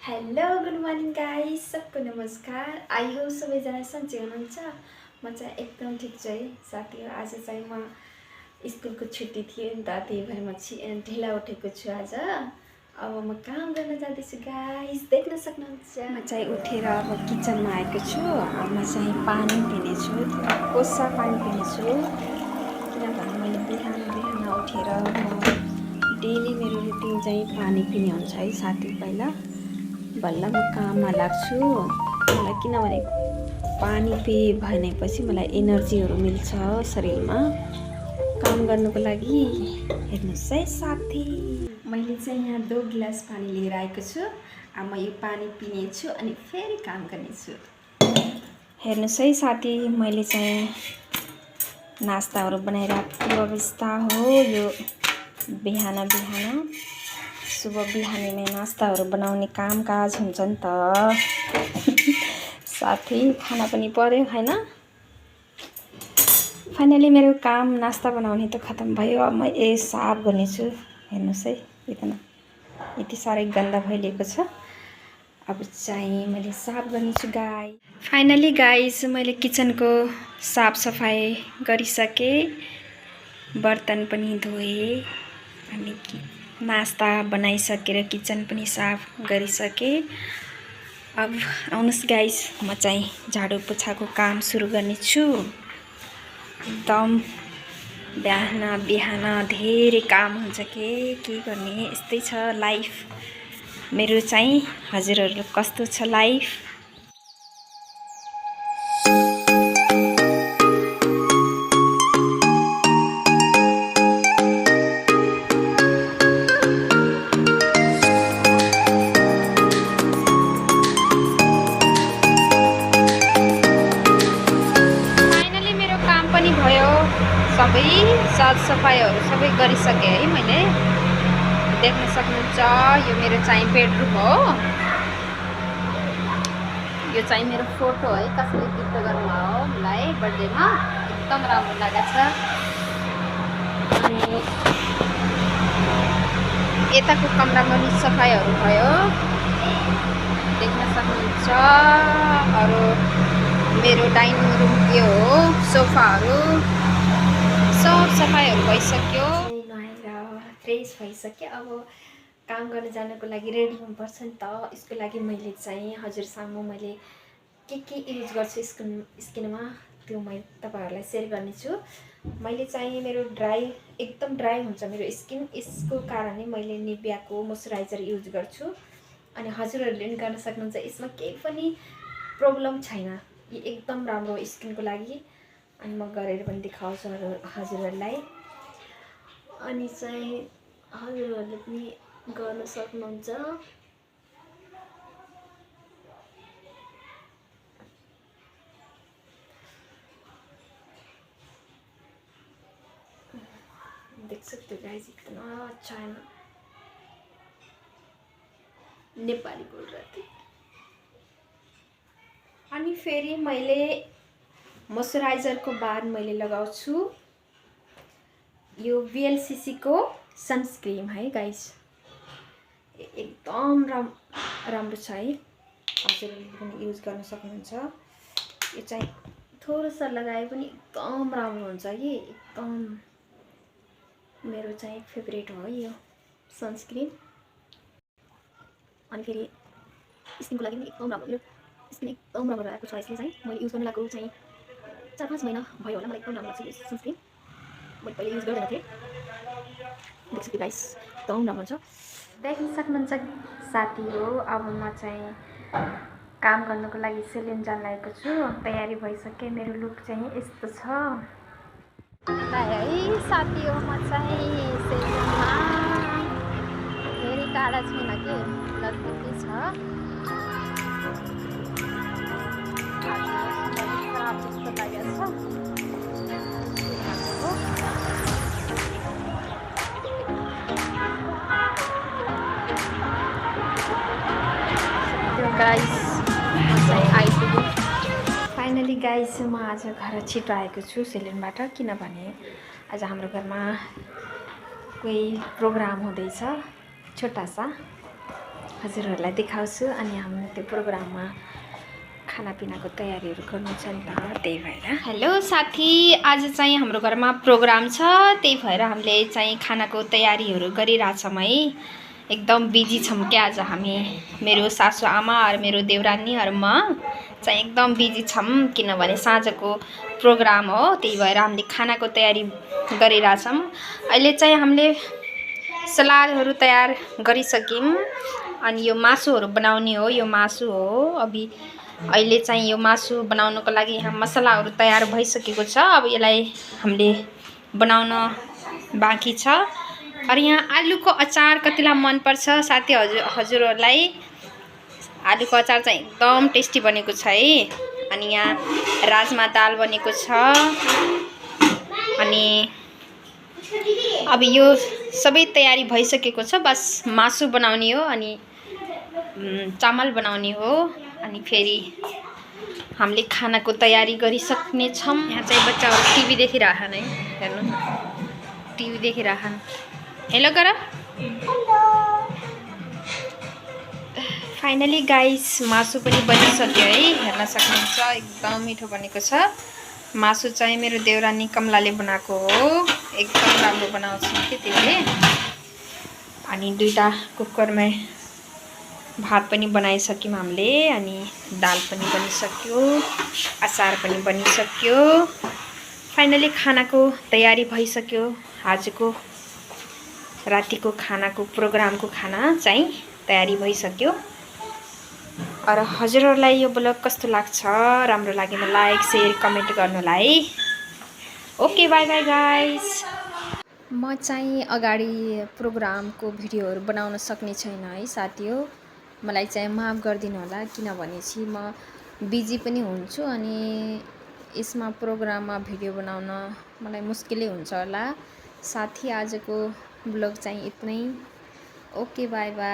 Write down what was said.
Hello good morning guys, सबको नमस्कार। I hope सबैजना सन्चै हुनुहुन्छ। म चाहिँ एकदम ठिक छु है साथी। आज चाहिँ म स्कुलको छुट्टी थियो नि त, त्यही भएर म ढिला उठेको छु आज। अब म काम गर्न जाँदैछु गाइस, देख्न सक्नुहुन्छ। म चाहिँ उठेर अब किचनमा आएको छु। अब म चाहिँ पानी पिनेछु, कोसा पानी पिनेछु, किनभने मैले बिहान बिहान उठेर म डेली मेरो रुटिन चाहिँ पानी पिने हुन्छ है साथी। पहिला बल्ल म काममा लाग्छु। मलाई किनभने पानी पिए भनेपछि मलाई एनर्जीहरू मिल्छ शरीरमा काम गर्नुको लागि। हेर्नुहोस् है साथी, मैले चाहिँ यहाँ 2 गिलास पानी लिएर आएको छु। अब म यो पानी पिनेछु अनि फेरि काम गर्नेछु। हेर्नुहोस् है साथी, मैले चाहिँ नास्ताहरू बनाइराखेको अवस्था हो यो। बिहान बिहान सुबह बिहानीमै नास्ताहरू बनाउने कामकाज हुन्छ नि त साथी। खाना पनि पर्यो हैन। फाइनली मेरो काम नास्ता बनाउने त खत्तम भयो। अब म साफ गर्नेछु। हेर्नुहोस् है, यति साह्रै गन्दा भइरहेको छ। अब चाहिँ मैले साफ गर्नेछु गाई। फाइनली गाइस, मैले किचनको साफ सफाई गरिसकेँ, बर्तन पनि धोएँ अनि नास्ता बनाइसकेर किचन पनि साफ गरिसकेँ। अब आउनुहोस् गाइस, म चाहिँ झाडु पोछाको काम सुरु गर्नेछु। एकदम बिहान बिहान धेरै काम हुन्छ के गर्ने, यस्तै छ लाइफ मेरो चाहिँ। हजुरहरू कस्तो छ लाइफ? सबै साफसफाइहरू सबै गरिसकेँ है मैले। देख्न सक्नुहुन्छ यो मेरो चाहिँ बेडरुम हो। यो चाहिँ मेरो फोटो है, कसैले गिफ्ट गर्नुभयो हो मलाई बर्थडेमा। एकदम राम्रो लागेको छ। अनि यताको कमरामा पनि सफाइहरू भयो, देख्न सक्नुहुन्छ। अरू मेरो डाइनिङ रुम के हो, सोफाहरू सब सफाइहरू भइसक्यो। नुहाएर फ्रेस भइसक्यो। अब काम गर्न जानको लागि रेडी हुनुपर्छ नि त। यसको लागि मैले चाहिँ हजुरसँग मैले के युज गर्छु स्किनमा त्यो म तपाईँहरूलाई सेयर गर्नेछु। मैले चाहिँ मेरो एकदम ड्राई हुन्छ मेरो स्किन, यसको कारणले मैले निभियाको मोइस्चराइजर युज गर्छु। अनि हजुरहरूले पनि गर्न सक्नुहुन्छ, यसमा केही पनि प्रब्लम छैन। यो एकदम राम्रो स्किनको लागि। अनि म गरेर पनि देखाउँछु हजुरहरूलाई। अनि चाहिँ हजुरहरूले पनि गर्न सक्नुहुन्छ। देख सकते हो गाइस, इतना अच्छा है ना। नेपाली बोल रहे थे। अनि फेरि मैले मोइस्चराइजरको बाद मैले लगाउँछु यो VLCC को सनस्क्रीम है गाइस। एकदम राम्रो छ है, हजुरहरूले पनि युज गर्न सक्नुहुन्छ। यो चाहिँ थोरै सा लगाए पनि एकदम राम्रो हुन्छ कि। एकदम मेरो चाहिँ फेभरेट हो यो सनस्क्रीम। अनि फेरि स्किनको लागि पनि एकदम राम्रो, मेरो स्किन एकदम राम्रो आएको छ। यसले चाहिँ मैले युज गर्न लागेको चाहिँ 4-5 महिना भयो होला। मलाई एकदम राम्रो लाग्छ यो सनस्क्रिन। मैले पहिले युज गर्दैन थिएँ। देख सकते गाइस, एकदम राम्रो छ। देख्न सक्नुहुन्छ साथी हो। अब म चाहिँ काम गर्नको लागि सेलुन जान लागेको छु। तयारी भइसक्यो। मेरो लुक चाहिँ यस्तो छ है साथी हो। म चाहिँ सेलुनमा धेरै टाढा छैन कि, नजिकै छ। गाइस आइपुग्यो फाइनली गाइस। म आज घर छिटो आएको छु सेलुनबाट, किनभने आज हाम्रो घरमा कोही प्रोग्राम हुँदैछ छोटा सा। हजुरहरूलाई देखाउँछु। अनि हाम्रो त्यो प्रोग्राममा खानापिनाको तयारीहरू गर्नु छ नि त, त्यही भएर। हेलो साथी, आज चाहिँ हाम्रो घरमा प्रोग्राम छ, त्यही भएर हामीले चाहिँ खानाको तयारीहरू गरिरहेछौँ है। एकदम बिजी छौँ क्या आज हामी, मेरो सासू आमा और मेरो देवरानी और म चाहिँ एकदम बिजी छौँ, किनभने साँझको प्रोग्राम हो, त्यही भएर हामीले खानाको तयारी गरिरहेछौँ। अहिले चाहिँ हामीले सलादहरू तयार गरिसक्यौँ। अनि यो मासुहरू बनाउने हो, यो मासु हो। अहिले चाहिँ यो मासु बनाउनको लागि यहाँ मसलाहरू तयार भइसकेको छ। अब यसलाई हामीले बनाउन बाँकी छ। और यहाँ आलुको अचार कतिलाई मनपर्छ साथी हजुरहरूलाई? आलुको अचार चाहिँ एकदम टेस्टी बनेको छ है। अनि यहाँ राजमा दाल बनेको छ। अनि अब यो सबै तयारी भइसकेको छ, बस मासु बनाउने हो अनि चामल बनाउने हो। अनि फेरि हामीले खानाको तयारी गरिसक्ने छौँ। यहाँ चाहिँ बच्चाहरू टिभी देखिरहन् है, हेर्नु टिभी देखिरहन्। हेलो गर। फाइनली गाइस मासु पनि बनिसक्यो है, हेर्न सक्नुहुन्छ एकदम मिठो बनेको छ। मासु चाहिँ मेरो देवरानी कमलाले बनाएको हो, एकदम राम्रो बनाउँछ कि त्यसले। अनि दुईटा कुकरमा भात पनि बनाइसक्यौँ हामीले। अनि दाल पनि बनिसक्यो, अचार पनि बनिसक्यो। फाइनली खानाको तयारी भइसक्यो। आजको रातिको खानाको प्रोग्रामको खाना चाहिँ तयारी भइसक्यो। और हजुरहरूलाई यो ब्लग कस्तो लाग्छ? राम्रो लागेमा लाइक शेयर कमेन्ट गर्नुलाई। Okay, by by guys. म चाहिँ अगाडि प्रोग्रामको भिडियोहरू बनाउन सक्ने छैन है साथी हो, मलाई चाहिँ माफ गरिदिनु होला, किनभने चाहिँ म बिजी पनि हुन्छु अनि यसमा प्रोग्राममा भिडियो बनाउन मलाई मुस्किलै हुन्छ होला साथी। आजको ब्लग चाहिँ यति नै। Okay, by by.